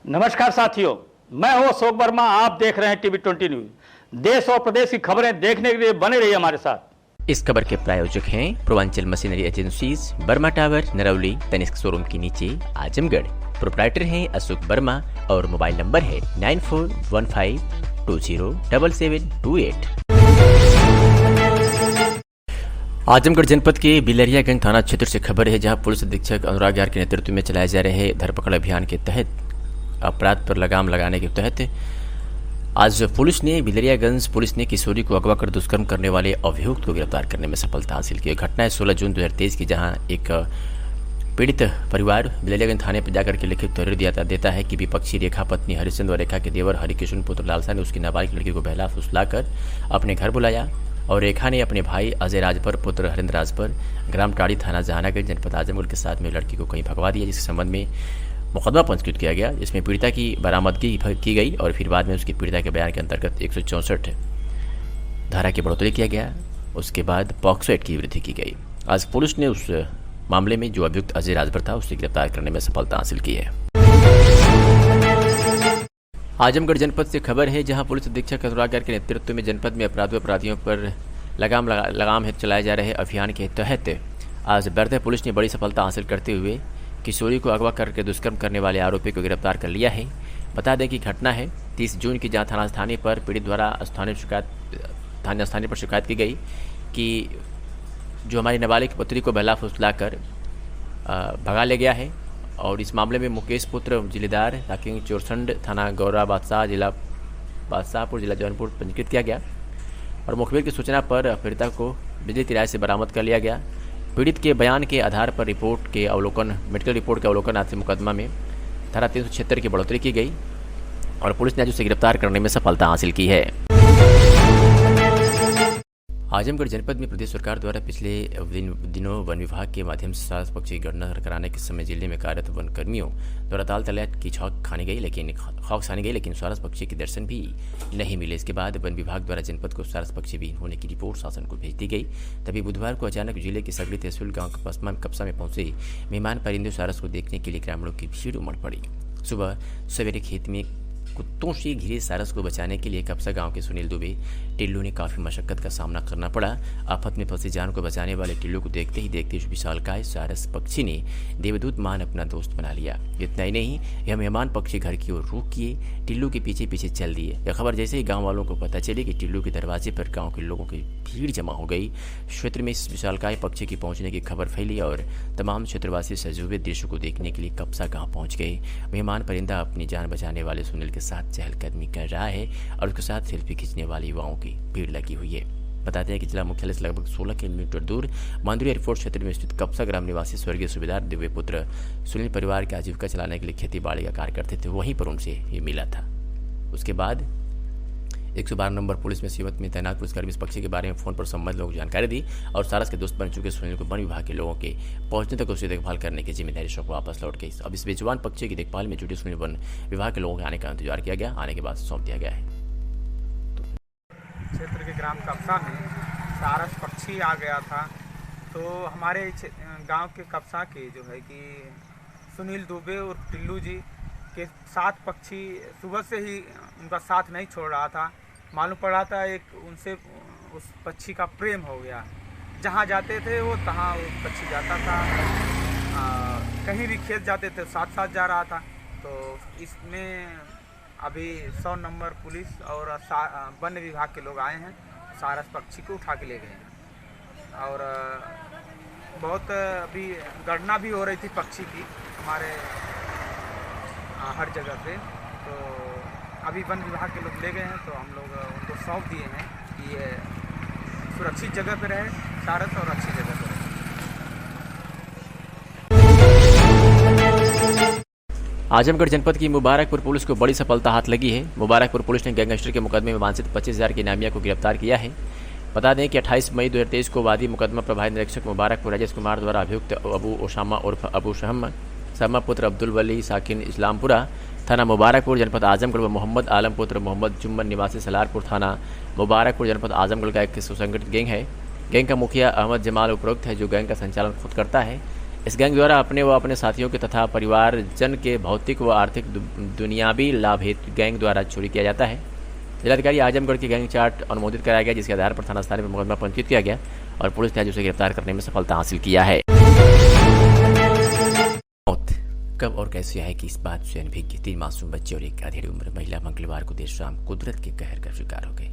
नमस्कार साथियों, मैं हूं अशोक वर्मा। आप देख रहे हैं टीवी 20 न्यूज। देश और प्रदेश की खबरें देखने के लिए बने रहिए हमारे साथ। इस खबर के प्रायोजक हैं Purvanchal machinery agencies, Barma tower, Narauli, Tanishq showroom के नीचे, आजमगढ़। प्रोप्राइटर हैं अशोक वर्मा और मोबाइल नंबर है 9415207728। आजमगढ़ जनपद के बिलरियागंज थाना क्षेत्र से खबर है, जहां पुलिस अधीक्षक अनुराग यार के नेतृत्व में चलाए जा रहे धरपकड़ अभियान के तहत अपराध पर लगाम लगाने के तहत आज बिलरियागंज पुलिस ने किशोरी को अगवा कर दुष्कर्म करने वाले अभियुक्त को गिरफ्तार करने में सफलता हासिल की। घटना है 16 जून 2023 की, जहां एक पीड़ित परिवार बिलरियागंज थाने पर जाकर के लिखित तहरीर देता है कि विपक्षी रेखा पत्नी हरिश्चंद्र और रेखा के देवर हरिकिशन पुत्र लालसा ने उसकी नाबालिग लड़की को बहला फुसलाकर अपने घर बुलाया और रेखा ने अपने भाई अजय राजभर पुत्र हरिंद्र राजभर ग्राम टाड़ी थाना जहानागंज जनपद आजमगढ़ के साथ में लड़की को कहीं भगवा दिया, जिसके संबंध में मुकदमा पंजीकृत किया गया, जिसमें पीड़िता की बरामदगी की गई और फिर बाद में उसकी पीड़िता के बयान के अंतर्गत 164 धारा की बढ़ोतरी किया गया। उसके बाद पॉक्सो एक्ट की वृद्धि की गई। आज पुलिस ने उस मामले में जो अभियुक्त अजय राजभर था उसे गिरफ्तार करने में सफलता हासिल की है। आजमगढ़ जनपद से खबर है, जहां पुलिस अधीक्षक अनुराग यार के नेतृत्व में जनपद में अपराधियों पर लगाम चलाए जा रहे अभियान के तहत आज बरदह पुलिस ने बड़ी सफलता हासिल करते हुए किशोरी को अगवा करके दुष्कर्म करने वाले आरोपी को गिरफ्तार कर लिया है। बता दें कि घटना है 30 जून की, जहां थाने पर पीड़ित द्वारा थाने स्थानीय पर शिकायत की गई कि जो हमारी नाबालिग पुत्री को बहला फुसलाकर भगा ले गया है। और इस मामले में मुकेश पुत्र जिलेदार ताकि चोरसंड थाना गौरा बादशाहपुर जिला जौनपुर पंजीकृत किया गया और मुखबिर की सूचना पर पीड़िता को बिजली तिराई से बरामद कर लिया गया। पीड़ित के बयान के आधार पर मेडिकल रिपोर्ट के अवलोकन आधार मुकदमा में धारा 376 की बढ़ोतरी की गई और पुलिस ने आज उसे गिरफ्तार करने में सफलता हासिल की है। आजमगढ़ जनपद में प्रदेश सरकार द्वारा पिछले दिनों वन विभाग के माध्यम से सारस पक्षी गणना कराने के समय जिले में कार्यरत वन कर्मियों द्वारा ताल तलैट की खौफ सानी गई, लेकिन सारस पक्षी के दर्शन भी नहीं मिले। इसके बाद वन विभाग द्वारा जनपद को सारस पक्षी विहीन होने की रिपोर्ट शासन को भेज दी गई। तभी बुधवार को अचानक जिले के सगड़ी तहसील गाँव के कप्सा में पहुंचे मेहमान परिंदे सारस को देखने के लिए ग्रामीणों की भीड़ उमड़ पड़ी। सुबह सवेरे खेत में कुत्तों से घिरे सारस को बचाने के लिए कप्सा गांव के सुनील दुबे टिल्लू ने काफी मशक्कत का सामना करना पड़ा। आफत में फंसी जान को बचाने वाले टिल्लू को देखते ही विशालकाय सारस पक्षी ने देवदूत मान अपना दोस्त बना लिया। इतना ही नहीं, यह मेहमान पक्षी घर की ओर रुख किए टिल्लू के पीछे पीछे चल दिए। यह खबर जैसे ही गाँव वालों को पता चली कि टिल्लू के दरवाजे पर गाँव के लोगों की भीड़ जमा हो गई, क्षेत्र में इस विशालकाय पक्षी की पहुंचने की खबर फैली और तमाम क्षेत्रवासी सजूबे दृश्य को देखने के लिए कप्सा गाँव पहुंच गए। मेहमान परिंदा अपनी जान बचाने वाले सुनील के साथ चहलकदमी कर रहा है और उसके साथ सेल्फी खींचने वाले युवाओं की भीड़ लगी हुई है। बताते हैं कि जिला मुख्यालय से लगभग 16 किलोमीटर दूर मांदुरी एयरपोर्ट क्षेत्र में स्थित कप्सा ग्राम निवासी स्वर्गीय सूबेदार दिव्य पुत्र सुनील परिवार की आजीविका चलाने के लिए खेती बाड़ी का कार्य करते थे, वहीं पर उनसे ये मिला था। उसके बाद 112 नंबर पुलिस में सीमत में तैनात पुलिसकर्मी इस पक्षी के बारे में फोन पर संबंधित लोगों को जानकारी दी और सारस के दोस्त बन चुके सुनील को वन विभाग के लोगों के पहुंचने तक उसकी देखभाल करने की जिम्मेदारी शौक वापस लौट गई। अब इस बेजुबान पक्षी की देखभाल में जुटे सुनील वन विभाग के लोगों के आने का इंतजार किया गया। आने के बाद सौंप दिया गया है। क्षेत्र के ग्राम कप्सा में सारस पक्षी आ गया था, तो हमारे गांव के कप्सा के जो है कि सुनील दुबे और टिल्लू जी के 7 पक्षी सुबह से ही उनका साथ नहीं छोड़ रहा था। मालूम पड़ा था एक उनसे उस पक्षी का प्रेम हो गया। जहाँ जाते थे वो तहाँ वो पक्षी जाता था, कहीं भी खेत जाते थे साथ साथ जा रहा था। तो इसमें अभी 100 नंबर पुलिस और वन विभाग के लोग आए हैं, सारस पक्षी को उठा के ले गए हैं। और बहुत अभी गणना भी हो रही थी पक्षी की हमारे हर जगह पे, तो अभी वन विभाग के लोग ले गए हैं, तो हम लोग उनको सौंप दिए हैं कि ये सुरक्षित जगह पे रहे सारस और अच्छी जगह पे रहे। आजमगढ़ जनपद की मुबारकपुर पुलिस को बड़ी सफलता हाथ लगी है। मुबारकपुर पुलिस ने गैंगस्टर के मुकदमे में वांछित 25,000 के इनामिया को गिरफ्तार किया है। बता दें कि 28 मई 2023 को वादी मुकदमा प्रभारी निरीक्षक मुबारकपुर राजेश कुमार द्वारा अभियुक्त अबू ओसामा उर्फ अबू शहमा पुत्र अब्दुल वली साकिन इस्लामपुरा थाना मुबारकपुर जनपद आजमगढ़ व मोहम्मद आलम पुत्र मोहम्मद जुम्मन निवासी सलारपुर थाना मुबारकपुर जनपद आजमगढ़ का एक सुसंगठित गैंग है। गैंग का मुखिया अहमद जमाल उपरोक्त है, जो गैंग का संचालन खुद करता है। इस गैंग द्वारा अपने व अपने साथियों के तथा परिवारजन के भौतिक व आर्थिक दुनियावी लाभ हेतु गैंग द्वारा चोरी किया जाता है। जिलाधिकारी आजमगढ़ की गैंग चार्ट अनुमोदित कराया गया, जिसके आधार पर थाना स्थान में मुकदमा पंजीकृत किया गया और पुलिस ने आज उसे गिरफ्तार करने में सफलता हासिल किया है। मौत कब और कैसे आए कि इस बात से अनभिज्ञ 3 मासूम बच्चे और एक अधेड़ उम्र महिला मंगलवार को देर शाम कुदरत के कहर का शिकार हो गए।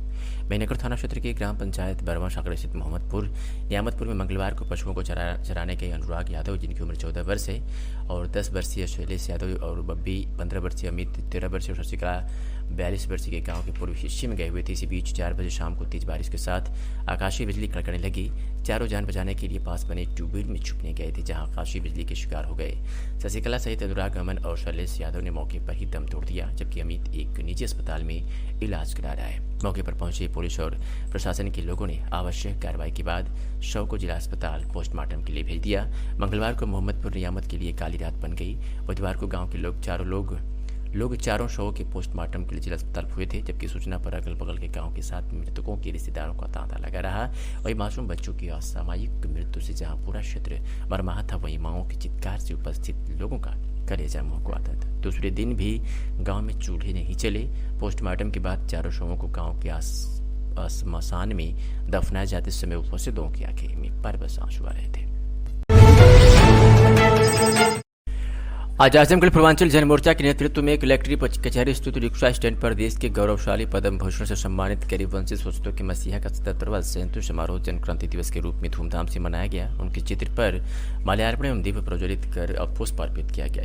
महीनगर थाना क्षेत्र के ग्राम पंचायत बरवा शाखा स्थित मोहम्मदपुर नियामतपुर में मंगलवार को पशुओं को चराने के अनुराग यादव, जिनकी उम्र 14 वर्ष है, और 10 वर्षीय शैलेश यादव और बब्बी 15 वर्षीय, अमित 13 वर्षीय और शशिकला 42 वर्षीय के गांव के पूर्व हिस्से में गए हुए थे। इसी बीच 4 बजे शाम को तेज बारिश के साथ आकाशीय बिजली कड़कने लगी। चारों जान बचाने के लिए पास बने ट्यूबवेल में छुपने गए थे, जहां आकाशीय बिजली के शिकार हो गए। शशिकला सहित अनुराग, अमन और शैलेश यादव ने मौके पर ही दम तोड़ दिया, जबकि अमित एक निजी अस्पताल में इलाज करा रहा है। मौके पर पहुंचे पुलिस और प्रशासन के लोगों ने आवश्यक कार्रवाई के बाद शव को जिला अस्पताल पोस्टमार्टम के लिए भेज दिया। मंगलवार को मोहम्मदपुर नियामत के लिए काली रात बन गई। बुधवार को गांव के लोग चारों शवों के पोस्टमार्टम के लिए जिला अस्पताल हुए थे, जबकि सूचना पर अगल बगल के गांव के साथ मृतकों के रिश्तेदारों का तांता लगा रहा। वही मासूम बच्चों की असामयिक मृत्यु से जहां पूरा क्षेत्र मरमाहा था, वहीं माओं के चित्कार से उपस्थित लोगों का कलेजा मुंह को आता था। दूसरे दिन भी गांव में चूल्हे नहीं चले। पोस्टमार्टम के बाद चारों शवों को गांव के श्मशान में दफनाए जाते समय उपस्थित लोगों की आंखें में परबस आंसू आ रहे थे। आज आजमगढ़ पूर्वांचल जन मोर्चा के नेतृत्व में कलेक्ट्रेट कचहरी स्थित रिक्शा स्टैंड पर देश के गौरवशाली पद्म भूषण से सम्मानित गरीबवंशी शोषितों के मसीहा का 77वां जयंती समारोह जन क्रांति दिवस के रूप में धूमधाम से मनाया गया। उनके चित्र पर माल्यार्पण एवं दीप प्रज्वलित कर पुष्प अर्पित किया गया।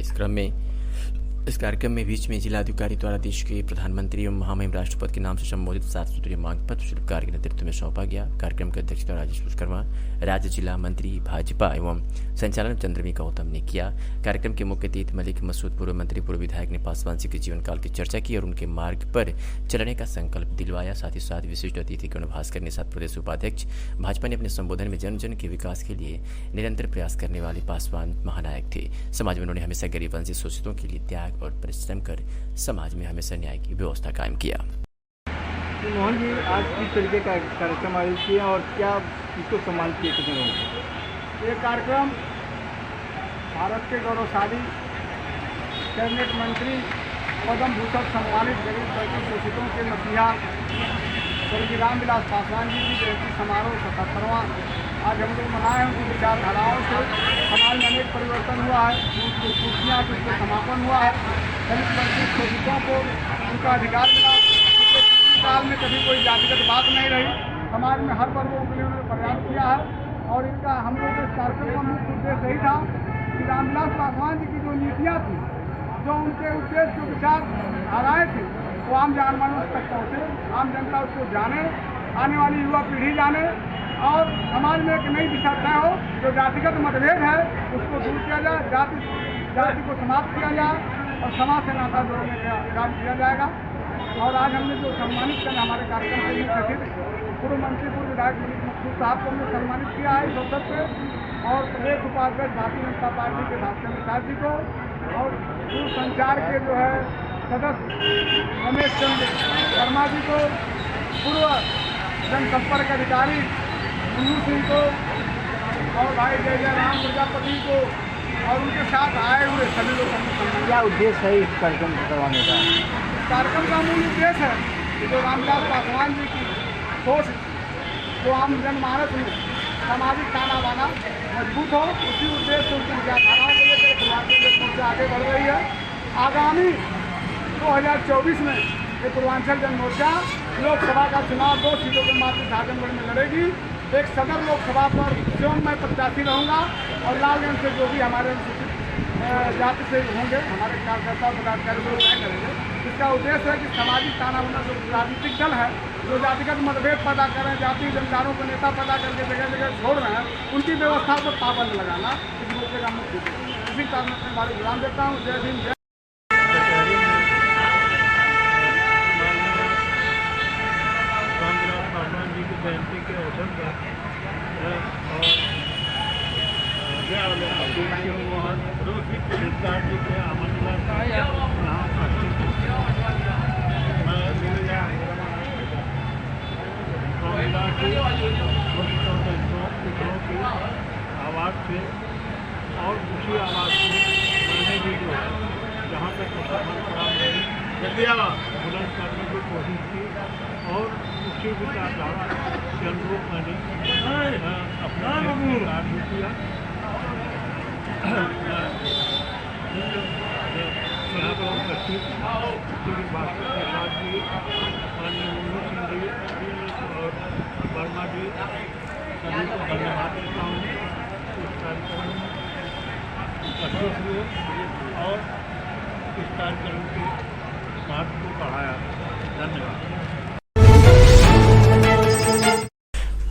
इस कार्यक्रम में बीच में जिलाधिकारी द्वारा देश के प्रधानमंत्री एवं महामहिम राष्ट्रपति के नाम से संबोधित 7 सूत्रीय मांग पत्र शिल्पकार के नेतृत्व में सौंपा गया। कार्यक्रम की अध्यक्षता राजेश विश्वकर्मा, राज्य जिला मंत्री भाजपा एवं संचालन चंद्रवी गौतम ने किया। कार्यक्रम के मुख्य अतिथि मलिक मसूद, पूर्व मंत्री पूर्व विधायक ने पासवान सिंह के जीवन काल की चर्चा की और उनके मार्ग पर चलने का संकल्प दिलवाया। साथ ही साथ विशिष्ट अतिथि कर्ण भास्कर ने साथ प्रदेश उपाध्यक्ष भाजपा ने अपने संबोधन में जन जन के विकास के लिए निरंतर प्रयास करने वाले पासवान महानायक थे। समाज में उन्होंने हमेशा गरीबवंशी शोषितों के लिए त्याग और परिश्रम कर समाज में हमेशा न्याय की व्यवस्था कायम किया। मोहन जी, आज किस तरीके का कार्यक्रम आयोजित किया और क्या किसको सम्मानित किया कितने लोगों को? ये कार्यक्रम भारत के गौरवशाली कैबिनेट मंत्री पद्म भूषण सम्मानित गरीब वर्ग शोषितों के मसीहा स्वर्गीय रामविलास पासवान जी की जयंती समारोह 77वां आज हम लोग मनाए हैं। उनकी विचारधाराओं से समाज में अनेक परिवर्तन हुआ है, उनकी कुर्सियाँ उसका समापन हुआ है। दलित वंचित शोषितों को उनका अधिकार मिला। काल में कभी कोई जातिगत बात नहीं रही। समाज में हर वर्गों के लिए उन्होंने प्रयास किया है और इनका हम लोग इस कार्यक्रम का मुख्य उद्देश्य यही था कि रामविलास पासवान जी की जो नीतियाँ थी, जो उनके उद्देश्य जो विचार धाराएँ थी, वो आम जनमानस तक पहुँचे, आम जनता उसको जाने, आने वाली युवा पीढ़ी जाने और समाज में एक नई दिशा तय हो। जो जातिगत मतभेद है उसको दूर किया जाए, जाति को समाप्त किया जाए और समाज से नाता जोड़ने का काम किया जाएगा। और आज हमने जो सम्मानित करना हमारे कार्यक्रम के लिए कथित पूर्व मंत्री पूर्व विधायक मलिक मसूद साहब को हमने सम्मानित किया है इस अवसर पर, और प्रदेश उपाध्यक्ष भारतीय जनता पार्टी के भास्कर प्रसाद जी को और दूर संचार के जो है सदस्य रमेश चंद्र वर्मा जी को, पूर्व जनसंपर्क अधिकारी मुन्नू सिंह को और भाई जय राम प्रजापति को और उनके साथ आए हुए सभी लोगों को। क्या उद्देश्य है इस कार्यक्रम को करवाने का? कार्यक्रम का मूल उद्देश्य है कि जो रामविलास पासवान जी की सोच जो आम जनमानस में सामाजिक ताना बाना मजबूत हो, उसी उद्देश्य से उनकी विचारधाराओं को लेकर पूर्वांचल जन मोर्चा आगे बढ़ रही है। आगामी 2024 में ये पूर्वांचल जन मोर्चा लोकसभा का चुनाव 2 सीटों के मात्र आजमगढ़ में लड़ेगी। एक सदर लोकसभा पर स्वयं मैं प्रत्याशी रहूँगा और लालगंज से जो भी हमारे जाति से होंगे हमारे कार्यकर्ता पदाधिकारी को तय करेंगे। इसका उद्देश्य है कि सामाजिक ताना बाना जो राजनीतिक दल है, जो जातिगत मतभेद पैदा कर रहे हैं, जाति जमींदारों को नेता पैदा करके जगह जगह छोड़ रहे हैं, उनकी व्यवस्था को पाबंद लगाना इस मोर्चे का मुख्य उद्देश्य है। इसी कारण मैं अपने बारे विराम देता हूँ। जय भीम, जय। रामविलास पासवान जी की जयंती के अवसर पर जी के आमंत्रण की आवाज़ से और बुलंद करने की कोशिश की और उसी विचारधारा के अनुरूप मैंने अपना कार्य भी किया। यहाँ पर उपस्थित श्री भास्कर प्रसाद जी, माननीय मुन्नू सिंह जी और वर्मा जी, सभी को धन्यवाद देता हूँ। इस कार्यक्रम में उपस्थित हुए और इस कार्यक्रम के महत्व को बढ़ाया। धन्यवाद।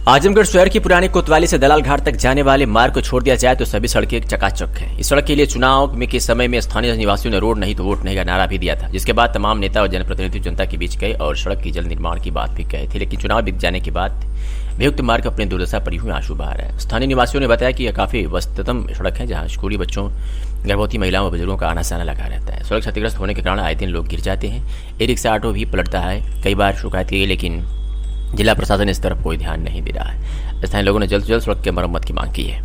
आजमगढ़ शहर की पुरानी कोतवाली से दलाल घाट तक जाने वाले मार्ग को छोड़ दिया जाए तो सभी सड़कें चकाचक हैं। इस सड़क के लिए चुनाव में के समय में स्थानीय निवासियों ने रोड नहीं तो वोट नहीं का नारा भी दिया था, जिसके बाद तमाम नेता और जनप्रतिनिधि जनता के बीच गए और सड़क की जल्द निर्माण की बात भी कही थी। लेकिन चुनाव बीत जाने के बाद वियुक्त मार्ग अपनी दुर्दशा पर हुए आंसू बहा रहा है। स्थानीय निवासियों ने बताया कि यह काफी व्यस्ततम सड़क है, जहाँ स्कूली बच्चों, गर्भवती महिलाओं और बुजुर्गों का आना जाना लगा रहता है। सड़क क्षतिग्रस्त होने के कारण आए दिन लोग गिर जाते हैं। ई रिक्शा ऑटो भी पलटता है। कई बार शिकायत की गई, लेकिन जिला प्रशासन इस तरफ कोई ध्यान नहीं दे रहा है। स्थानीय लोगों ने जल्द से जल्द सड़क की मरम्मत की मांग की है।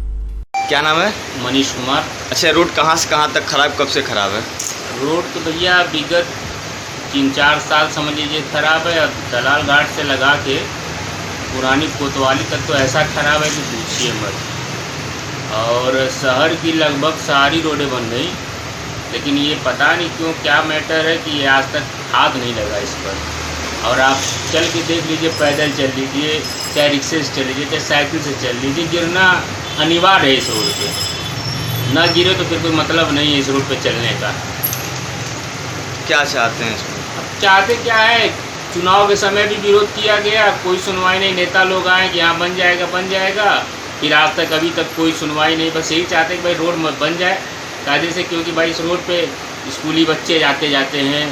क्या नाम है? मनीष कुमार। अच्छा, रोड कहाँ से कहाँ तक खराब, कब से खराब है? रोड तो भैया विगत 3-4 साल समझ लीजिए खराब है। अब दलाल घाट से लगा के पुरानी कोतवाली तक तो ऐसा खराब है कि पूछिए मत। और शहर की लगभग सारी रोडें बन गई, लेकिन ये पता नहीं क्यों क्या मैटर है कि ये आज तक हाथ नहीं लगा इस पर। और आप चल के देख लीजिए, पैदल चल लीजिए, चाहे रिक्शे से चल लीजिए, चाहे साइकिल से चल लीजिए, गिरना अनिवार्य है इस रोड पे। ना गिरे तो फिर कोई मतलब नहीं है इस रोड पे चलने का। क्या चाहते हैं इसमें? अब चाहते क्या है, चुनाव के समय भी विरोध किया गया, कोई सुनवाई नहीं। नेता लोग आए कि यहाँ बन जाएगा, फिर आज तक अभी तक कोई सुनवाई नहीं। बस यही चाहते कि भाई रोड बन जाए कायदे से, क्योंकि भाई इस रोड पे स्कूली बच्चे आते जाते हैं,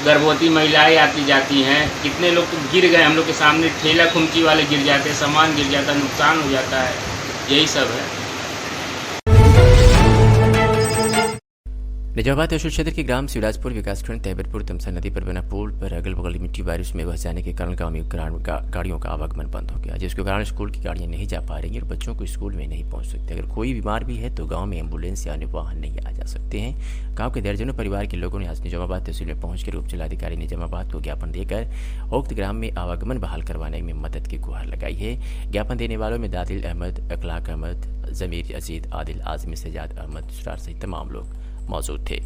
गर्भवती महिलाएं आती जाती हैं। कितने लोग तो गिर गए, हम लोग के सामने ठेला खुमची वाले गिर जाते हैं, सामान गिर जाता है, नुकसान हो जाता है। यही सब है। निजामाबाद तहसील क्षेत्र के ग्राम शिवराजपुर विकासखंड तैबरपुर तमसा नदी पर बना पुल पर अगल बगल मिट्टी बारिश में बह जाने के कारण गांव में गाड़ियों का आवागमन बंद हो गया, जिसके कारण स्कूल की गाड़ियां नहीं जा पा रही और बच्चों को स्कूल में नहीं पहुंच सकते। अगर कोई बीमार भी है तो गांव में एम्बुलेंस या अन्य वाहन नहीं आ जा सकते हैं। गांव के दर्जनों परिवार के लोगों ने आज निजामाबाद तहसील में पहुंचकर उप जिलाधिकारी निजामाबाद को ज्ञापन देकर उक्त ग्राम में आवागमन बहाल करवाने में मदद की गुहार लगाई है। ज्ञापन देने वालों में दादिल अहमद, अखलाक अहमद, जमीर अजीद, आदिल आजमी, सजाद अहमद सुरार सहित तमाम लोग मौजूद थे।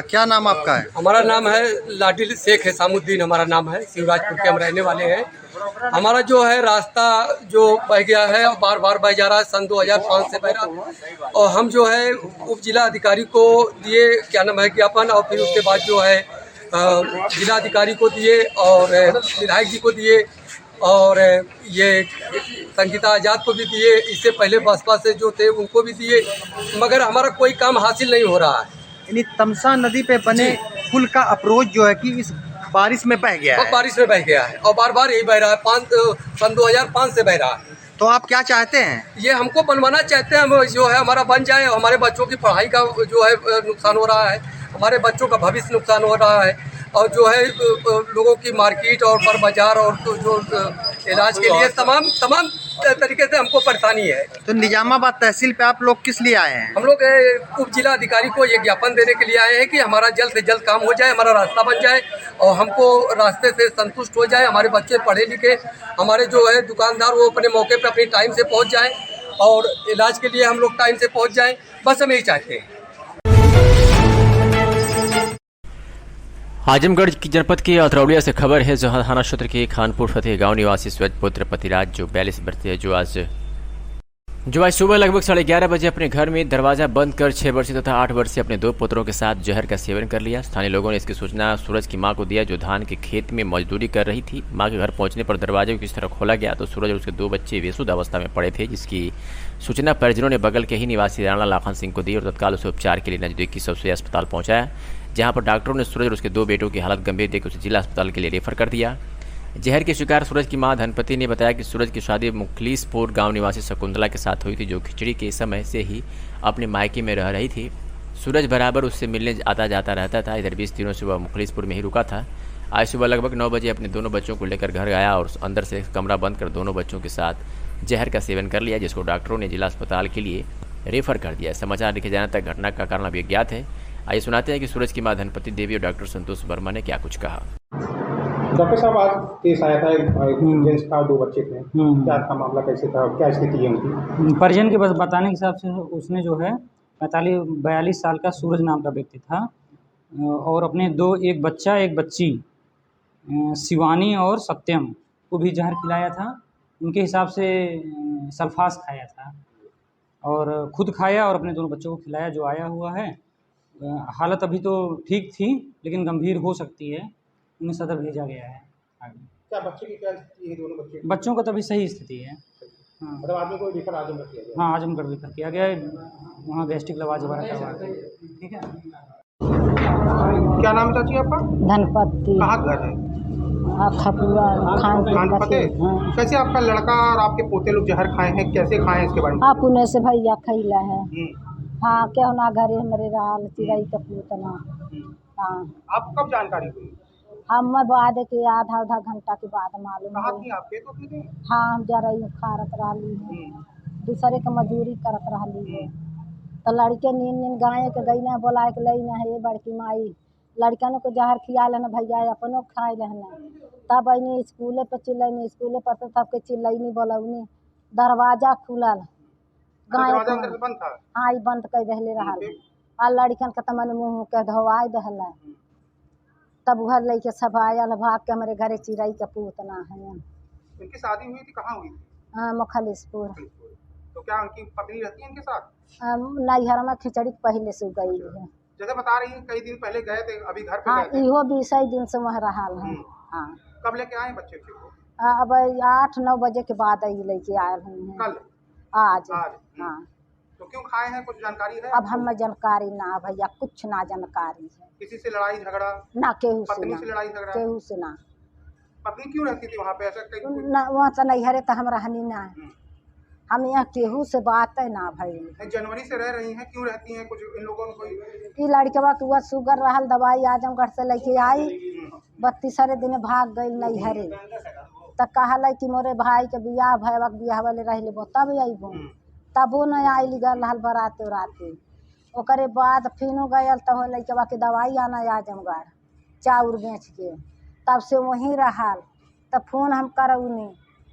क्या नाम आपका है? हमारा नाम है लाडिल शेख हिसामुद्दीन, हमारा नाम है। शिवराजपुर के हम रहने वाले हैं। हमारा जो है रास्ता जो बह गया है, बार बार बह जा रहा है, सन 2005 से बह रहा। और हम जो है उप जिला अधिकारी को दिए, क्या नाम है, ज्ञापन, और फिर उसके बाद जो है जिला अधिकारी को दिए और विधायक जी को दिए और ये संगीता आज़ाद को भी दिए। इससे पहले बसपा से जो थे उनको भी दिए, मगर हमारा कोई काम हासिल नहीं हो रहा है। यानी तमसा नदी पे बने पुल का अप्रोच जो है कि इस बारिश में बह गया है। बारिश में बह गया है और बार बार यही बह रहा है। सन 2005 से बह रहा है। तो आप क्या चाहते हैं? ये हमको बनवाना चाहते हैं, हम जो है हमारा बन जाए। हमारे बच्चों की पढ़ाई का जो है नुकसान हो रहा है, हमारे बच्चों का भविष्य नुकसान हो रहा है, और जो है लोगों की मार्केट और पर बाजार और जो इलाज के लिए तमाम तरीके से हमको परेशानी है। तो निजामाबाद तहसील पे आप लोग किस लिए आए हैं? हम लोग उप जिला अधिकारी को ये ज्ञापन देने के लिए आए हैं कि हमारा जल्द से जल्द काम हो जाए, हमारा रास्ता बन जाए और हमको रास्ते से संतुष्ट हो जाए। हमारे बच्चे पढ़े लिखे, हमारे जो है दुकानदार वो अपने मौके पे अपनी टाइम से पहुंच जाएं और इलाज के लिए हम लोग टाइम से पहुंच जाएं। बस हम यही चाहते हैं। आजमगढ़ की जनपद के अतरौलिया से खबर है, जहां थाना क्षेत्र के खानपुर फतेह गांव निवासी स्वजपुत्र पतिराज जो 42 वर्षीय है, जो आज सुबह लगभग 11:30 बजे अपने घर में दरवाजा बंद कर 6 वर्षीय तथा 8 वर्षीय अपने 2 पुत्रों के साथ जहर का सेवन कर लिया। स्थानीय लोगों ने इसकी सूचना सूरज की मां को दिया, जो धान के खेत में मजदूरी कर रही थी। मां के घर पहुंचने पर दरवाजे को किस तरह खोला गया तो सूरज और उसके 2 बच्चे बेसुध अवस्था में पड़े थे, जिसकी सूचना परिजनों ने बगल के ही निवासी राणा लाखन सिंह को दी और तत्काल उसे उपचार के लिए नजदीकी सबसे अस्पताल पहुंचाया, जहां पर डॉक्टरों ने सूरज और उसके 2 बेटों की हालत गंभीर देखकर उसे जिला अस्पताल के लिए रेफर कर दिया। जहर के शिकार सूरज की मां धनपति ने बताया कि सूरज की शादी मुखलिसपुर गांव निवासी शकुंतला के साथ हुई थी, जो खिचड़ी के समय से ही अपने मायके में रह रही थी। सूरज बराबर उससे मिलने आता जाता रहता था। इधर 20 दिनों से वह मुखलिसपुर में ही रुका था। आज सुबह लगभग 9 बजे अपने दोनों बच्चों को लेकर घर आया और अंदर से कमरा बंद कर दोनों बच्चों के साथ जहर का सेवन कर लिया, जिसको डॉक्टरों ने जिला अस्पताल के लिए रेफर कर दिया। समाचार लिखे जाने तक घटना का कारण अभी अज्ञात है। आइए सुनाते हैं कि सूरज की मां धनपति देवी और डॉक्टर संतोष वर्मा ने क्या कुछ कहा। डॉक्टर साहब, आज केस आया था, एक जेंट्स था, 2 बच्चे थे, क्या था मामला, कैसे था, क्या स्थिति है उनकी? परिजन के बस बताने के हिसाब से उसने जो है 42 साल का सूरज नाम का व्यक्ति था और अपने एक बच्चा एक बच्ची शिवानी और सत्यम को भी जहर खिलाया था। उनके हिसाब से सल्फास खाया था और खुद खाया और अपने दोनों बच्चों को खिलाया। जो आया हुआ है, हालत अभी तो ठीक थी लेकिन गंभीर हो सकती है, उन्हें सदर भेजा गया है। क्या बच्चे की क्या स्थिति है? दोनों बच्चों का तो अभी सही स्थिति है। हाँ, मतलब आदमी को रिफर आजमगढ़ किया गया? हाँ, आजमगढ़ रिफर किया गया है, वहाँ गैस्ट्रिक लवाज वगैरह करवा के। ठीक है। क्या नाम चाची आपका? धनपति। कहाँ घर है? खपुआ खान पते। कैसे आपका लड़का और आपके पोते लोग जहर खाए हैं, कैसे खाए हैं, इसके बारे में? आप उन्हें से भैया खैला है। हाँ, क्या ना घरे हमारे राल चिड़ई का पूतना। हाँ, आपको कब जानकारी हुई? हम बाद के आधा घंटा के बाद मालूम। कहाँ थी आपके तो? हाँ, हम जरा खारत रही है, दूसरे का मजदूरी करत रही है। तो लड़के नींद गाय के गई ना बोला के लई ना है बड़की माई, लड़कन को जहर खिया लेना भैया, अपनों खाए रहना। तब अनी स्कूले पर चिल्लनी, स्कूले पर तो सबके चिल्लनी बोलौनी, दरवाजा खुलल, गाय बंद था। हाँ, बंद कर दहले रहा आ लड़कन के तमन मुँह के धोवाई दहला। तब घर लेके सब आयल भाग के हमारे घरे चिड़ई का पूतना है। उनकी शादी हुई थी, कहाँ हुई थी? मुखलिसपुर। तो क्या उनकी पत्नी रहती है इनके साथ? नैहर में खिचड़ी पहले से गई है। जैसे बता रही है कई दिन पहले गए थे, अभी घर पे हाँ, गए थे। इहो 20 दिन से वहाँ रहा है। हाँ, कब लेके आए बच्चे को? अब 8-9 बजे के बाद लेके आए हैं। कल? आज। हाँ। तो क्यों खाए हैं, कुछ जानकारी है? अब हमें जानकारी ना भैया, कुछ ना जानकारी है। किसी से लड़ाई झगड़ा? ना, केहू से पत्नी ना। से लड़ाई झगड़ा? केहू से ना। पत्नी क्यों रहती थी वहाँ पे? ऐसा वहाँ तो नैहरे तो हम रहनी ना, हम यहाँ केहू से बात है ना भाई। जनवरी से रह रही हैं, क्यों रहती हैं? कुछ इन लोगों को ई लड़कवा के हुआ शुगर रहल, दवाई आजमगढ़ से लेके आई, 32 दिन भाग गई नैहरे। तो कहल कि मोरे भाई के बियाह भैया बियाह वाले रह तब अबो, तबो नहीं आइल गल हल बराते उराते। ओकरे बाद फिर गयल तो लड़कवा के दवाई आना आजमगढ़ चाउर बेच के, तब से वहीं रहल। तब फोन हम करौनी,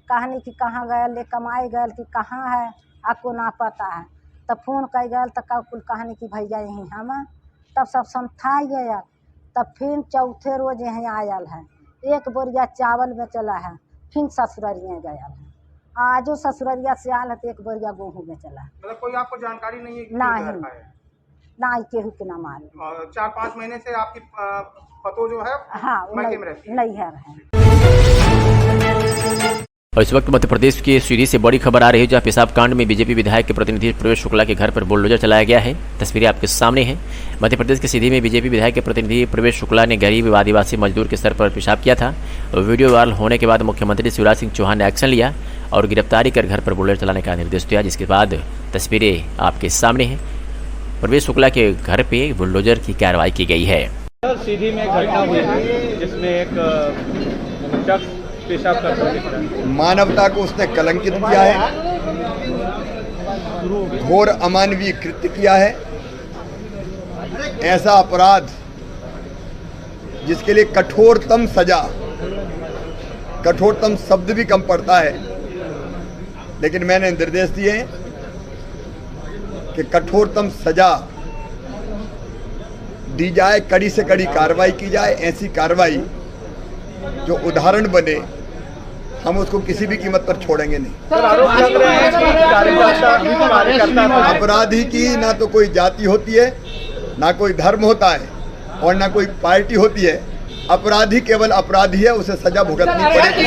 कहनी कि कहाँ गए, ले कमाए गए कि कहाँ है, आपको ना पता है। तब फोन कर गए तो कुल कहनी कि भैया यहीं हम। तब सब समझा गया। तब फिर चौथे रोज यहीं आयल है, 1 बोरिया चावल बेचला है, फिर ससुररिया गया है। आजो ससुररिया से आल है तो 1 बोरिया गेहूँ बेचला है। मतलब कोई आपको जानकारी नहीं है? नहीं, केहू के ना मालूम। 4-5 महीने से आपकी पतो जो है हाँ नैहर है। और इस वक्त मध्य प्रदेश की सीढ़ी से बड़ी खबर आ रही है, जहां पेशाब कांड में बीजेपी विधायक के प्रतिनिधि प्रवेश शुक्ला के घर पर बुलडोजर चलाया गया है। तस्वीरें आपके सामने हैं। मध्य प्रदेश के सीधी में बीजेपी विधायक के प्रतिनिधि प्रवेश शुक्ला ने गरीब आदिवासी मजदूर के सर पर पेशाब किया था। वीडियो वायरल होने के बाद मुख्यमंत्री शिवराज सिंह चौहान ने एक्शन लिया और गिरफ्तारी कर घर पर बुलडोजर चलाने का निर्देश दिया, जिसके बाद तस्वीरें आपके सामने हैं। प्रवेश शुक्ला के घर पे बुलडोजर की कार्रवाई की गई है। सीधी में घटना हुई थी जिसमें एक शख्स पेशाब करता दिख रहा है। मानवता को उसने कलंकित किया है, घोर अमानवीय कृत्य किया है। ऐसा अपराध जिसके लिए कठोरतम सजा, कठोरतम शब्द भी कम पड़ता है, लेकिन मैंने निर्देश दिए कि कठोरतम सजा दी जाए, कड़ी से कड़ी कार्रवाई की जाए। ऐसी कार्रवाई जो उदाहरण बने, हम उसको किसी भी कीमत पर छोड़ेंगे नहीं। अपराधी की ना तो कोई जाति होती है, ना कोई धर्म होता है और ना कोई पार्टी होती है। अपराधी केवल अपराधी है, उसे सजा भुगतनी पड़ेगी।